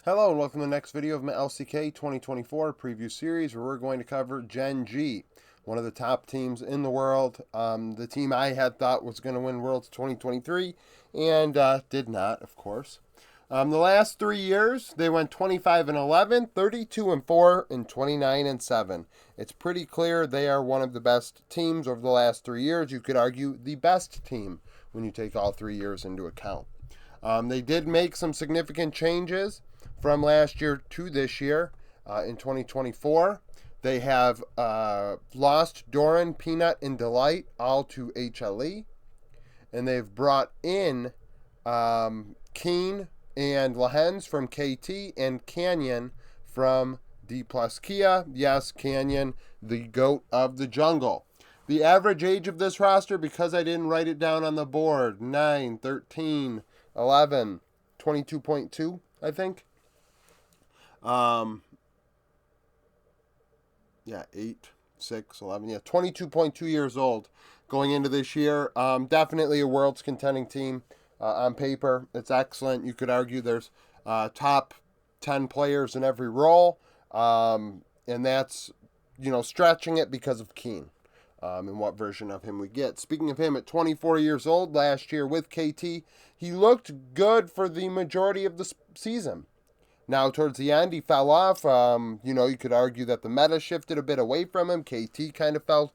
Hello and welcome to the next video of my LCK 2024 preview series where we're going to cover Gen.G, one of the top teams in the world. The team I had thought was going to win Worlds 2023 and did not, of course. The last 3 years, they went 25-11, 32-4, and 29-7. It's pretty clear they are one of the best teams over the last 3 years. You could argue the best team when you take all 3 years into account. They did make some significant changes from last year to this year in 2024. They have lost Doran, Peanut, and Delight all to HLE. And they've brought in Keen and Lahens from KT and Canyon from D plus Kia. Yes, Canyon, the GOAT of the jungle. The average age of this roster, because I didn't write it down on the board, 9, 13, 11, 22.2, I think. Yeah, 8, 6, 11, 22.2 years old going into this year. Definitely a Worlds contending team on paper. It's excellent. You could argue there's top 10 players in every role, and that's, stretching it because of Keen. And what version of him we get. Speaking of him, at 24 years old last year with KT, he looked good for the majority of the season. Now, towards the end, he fell off. You could argue that the meta shifted a bit away from him. KT kind of fell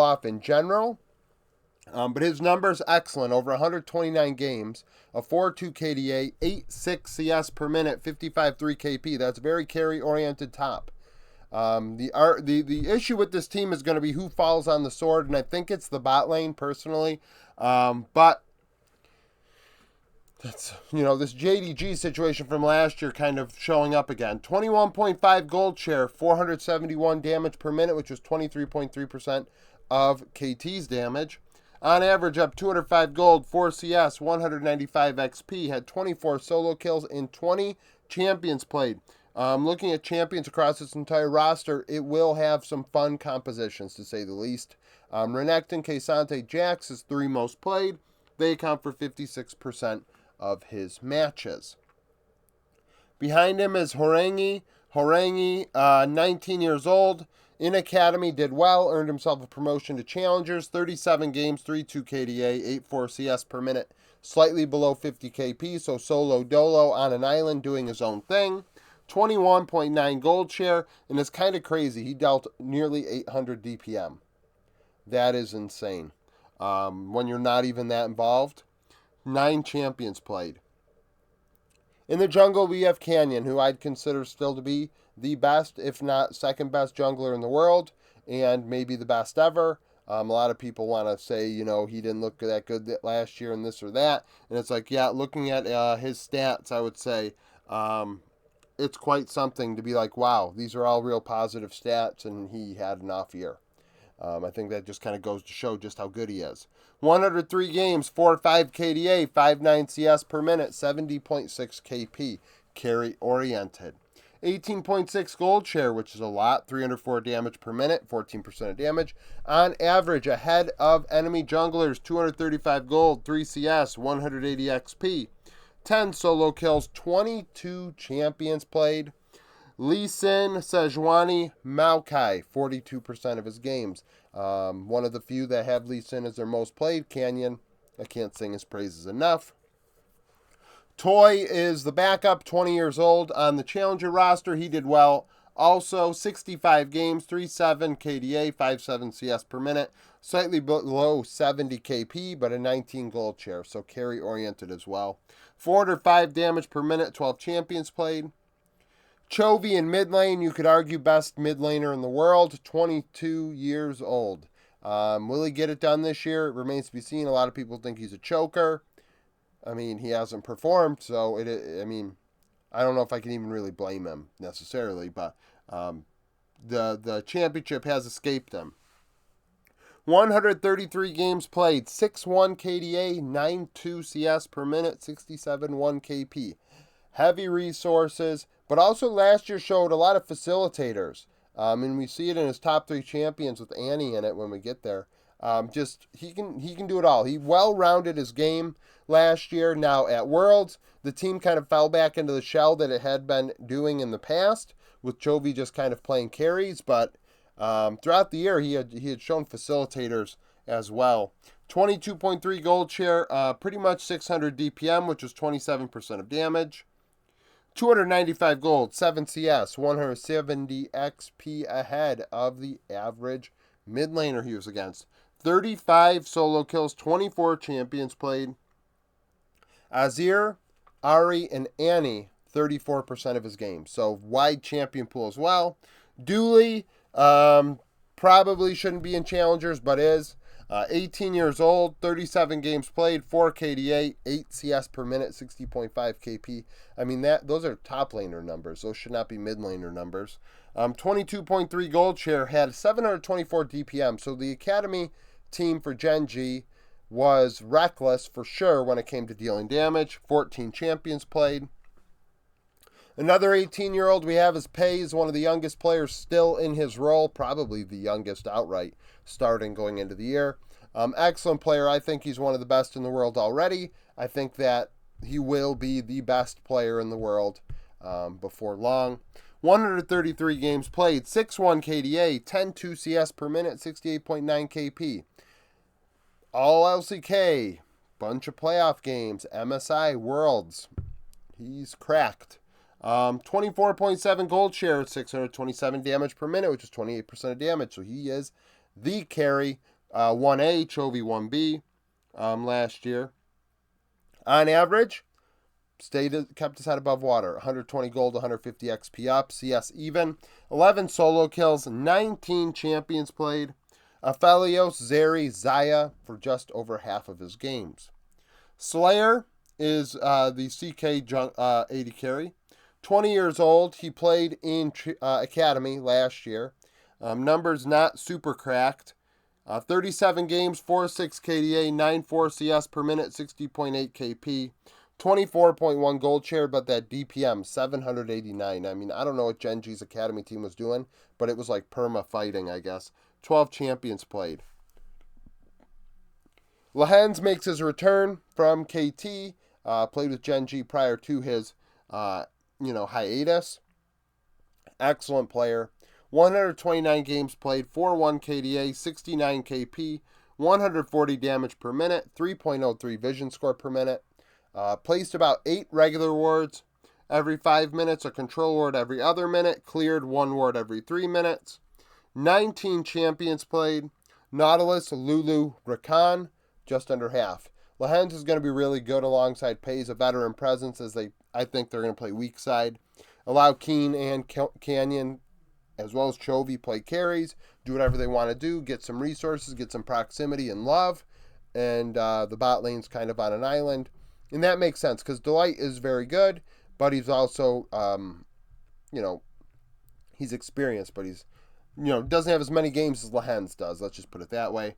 off in general. But his numbers excellent. Over 129 games, a 4.2 KDA, 8.6 CS per minute, 55.3 KP. That's very carry-oriented top. The issue with this team is going to be who falls on the sword, and I think it's the bot lane personally. But that's, this JDG situation from last year kind of showing up again. 21.5 gold share, 471 damage per minute, which was 23.3% of KT's damage. On average, up 205 gold, 4 CS, 195 XP, had 24 solo kills and 20 champions played. Looking at champions across this entire roster, it will have some fun compositions, to say the least. Renekton, K'Sante, Jax, his 3 most played. They account for 56% of his matches. Behind him is Horangi. Horangi, 19 years old. In Academy, did well, earned himself a promotion to Challengers. 37 games, 3.2 KDA, 8.4 CS per minute. Slightly below 50 KP, so solo dolo on an island doing his own thing. 21.9 gold share, and it's kind of crazy. He dealt nearly 800 DPM. That is insane. When you're not even that involved. 9 champions played. In the jungle, we have Canyon, who I'd consider still to be the best, if not second best jungler in the world, and maybe the best ever. A lot of people want to say, he didn't look that good last year and this or that. And it's like, yeah, looking at his stats, I would say it's quite something to be like, wow, these are all real positive stats, and he had an off year. I think that just kind of goes to show just how good he is. 103 games, 4.5 KDA, 5.9 CS per minute, 70.6 KP, carry-oriented. 18.6 gold share, which is a lot, 304 damage per minute, 14% of damage. On average, ahead of enemy junglers, 235 gold, 3 CS, 180 XP. 10 solo kills, 22 champions played. Lee Sin, Sejuani, Maokai, 42% of his games. One of the few that have Lee Sin as their most played. Canyon, I can't sing his praises enough. Toy is the backup, 20 years old. On the Challenger roster, he did well. Also, 65 games, 3.7 KDA, 5.7 CS per minute. Slightly below 70 KP, but a 19 gold share, so carry-oriented as well. 405 damage per minute, 12 champions played. Chovy in mid lane, you could argue best mid laner in the world, 22 years old. Will he get it done this year? It remains to be seen. A lot of people think he's a choker. I mean, he hasn't performed, so I don't know if I can even really blame him necessarily, but the championship has escaped him. 133 games played, 6.1 KDA, 9.2 CS per minute, 67.1 KP. Heavy resources, but also last year showed a lot of facilitators. And we see it in his top 3 champions with Annie in it when we get there. Just he can do it all. He well-rounded his game last year. Now at Worlds, the team kind of fell back into the shell that it had been doing in the past, with Chovy just kind of playing carries. But throughout the year, he had shown facilitators as well. 22.3 gold share, pretty much 600 DPM, which is 27% of damage. 295 gold, 7 CS, 170 XP ahead of the average mid laner he was against. 35 solo kills, 24 champions played. Azir, Ari, and Annie, 34% of his games. So wide champion pool as well. Dooley, probably shouldn't be in challengers, but is. 18 years old, 37 games played, 4 KDA, 8 CS per minute, 60.5 KP. I mean, those are top laner numbers. Those should not be mid laner numbers. 22.3 gold share, had 724 DPM. So the academy team for Gen.G was reckless for sure when it came to dealing damage. 14 champions played. Another 18-year-old we have is Pays, one of the youngest players still in his role, probably the youngest outright starting going into the year. Excellent player. I think he's one of the best in the world already. I think that he will be the best player in the world before long. 133 games played, 6-1 KDA, 10-2 CS per minute, 68.9 KP. All LCK, bunch of playoff games, MSI, Worlds. He's cracked. 24.7 gold share, 627 damage per minute, which is 28% of damage. So he is the carry. 1A, Chovy 1B last year. On average, kept his head above water. 120 gold, 150 XP up, CS even. 11 solo kills, 19 champions played. Aphelios, Zeri, Zaya for just over half of his games. Slayer is the CK 80 carry. 20 years old. He played in Academy last year. Numbers not super cracked. 37 games, 4.6 KDA, 9.4 CS per minute, 60.8 KP. 24.1 gold share, but that DPM, 789. I mean, I don't know what Gen.G's Academy team was doing, but it was like perma fighting, I guess. 12 champions played. Lehens makes his return from KT. Played with Gen.G prior to his hiatus. Excellent player. 129 games played, 4-1 KDA, 69 KP, 140 damage per minute, 3.03 vision score per minute. Placed about 8 regular wards every 5 minutes, a control ward every other minute, cleared 1 ward every 3 minutes. 19 champions played. Nautilus, Lulu, Rakan, just under half. Lehens is going to be really good alongside Pays, a veteran presence, as I think they're going to play weak side. Allow Keen and Canyon, as well as Chovy, play carries, do whatever they want to do, get some resources, get some proximity and love, and the bot lane's kind of on an island. And that makes sense, because Delight is very good, but he's also, he's experienced, but he's, doesn't have as many games as Lehens does. Let's just put it that way.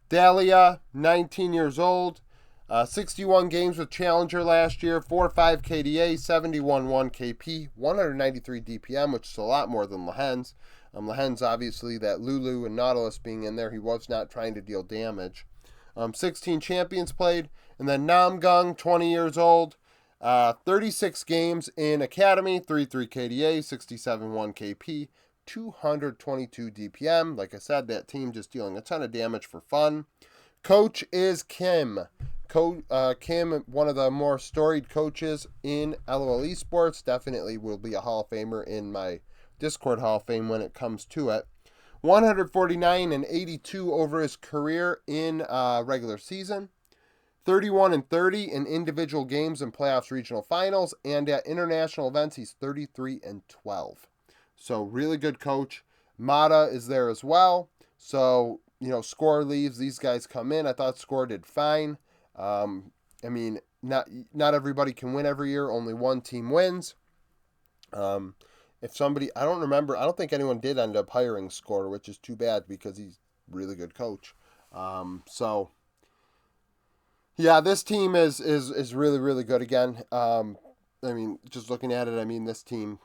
Dahlia, 19 years old, 61 games with Challenger last year, 4.5 KDA, 71.1 KP, 193 DPM, which is a lot more than Lehens. Lehens, obviously, that Lulu and Nautilus being in there, he was not trying to deal damage. 16 champions played. And then Namgung, 20 years old, 36 games in Academy, 3.3 KDA, 67.1 KP, 222 DPM. Like I said, that team just dealing a ton of damage for fun. Coach is Kim. Kim, one of the more storied coaches in LOL Esports, definitely will be a Hall of Famer in my Discord Hall of Fame when it comes to it. 149 and 82 over his career in regular season. 31 and 30 in individual games and playoffs regional finals, and at international events he's 33 and 12. So really good coach. Mata is there as well. So, Score leaves, these guys come in. I thought Score did fine. Not everybody can win every year. Only one team wins. If somebody, I don't think anyone did end up hiring Score, which is too bad because he's a really good coach. Yeah, this team is really, really good again. Just looking at it, this team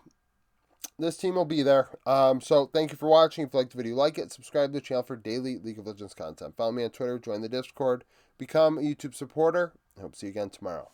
this team will be there. So thank you for watching. If you liked the video, like it. Subscribe to the channel for daily League of Legends content. Follow me on Twitter. Join the Discord. Become a YouTube supporter. I hope to see you again tomorrow.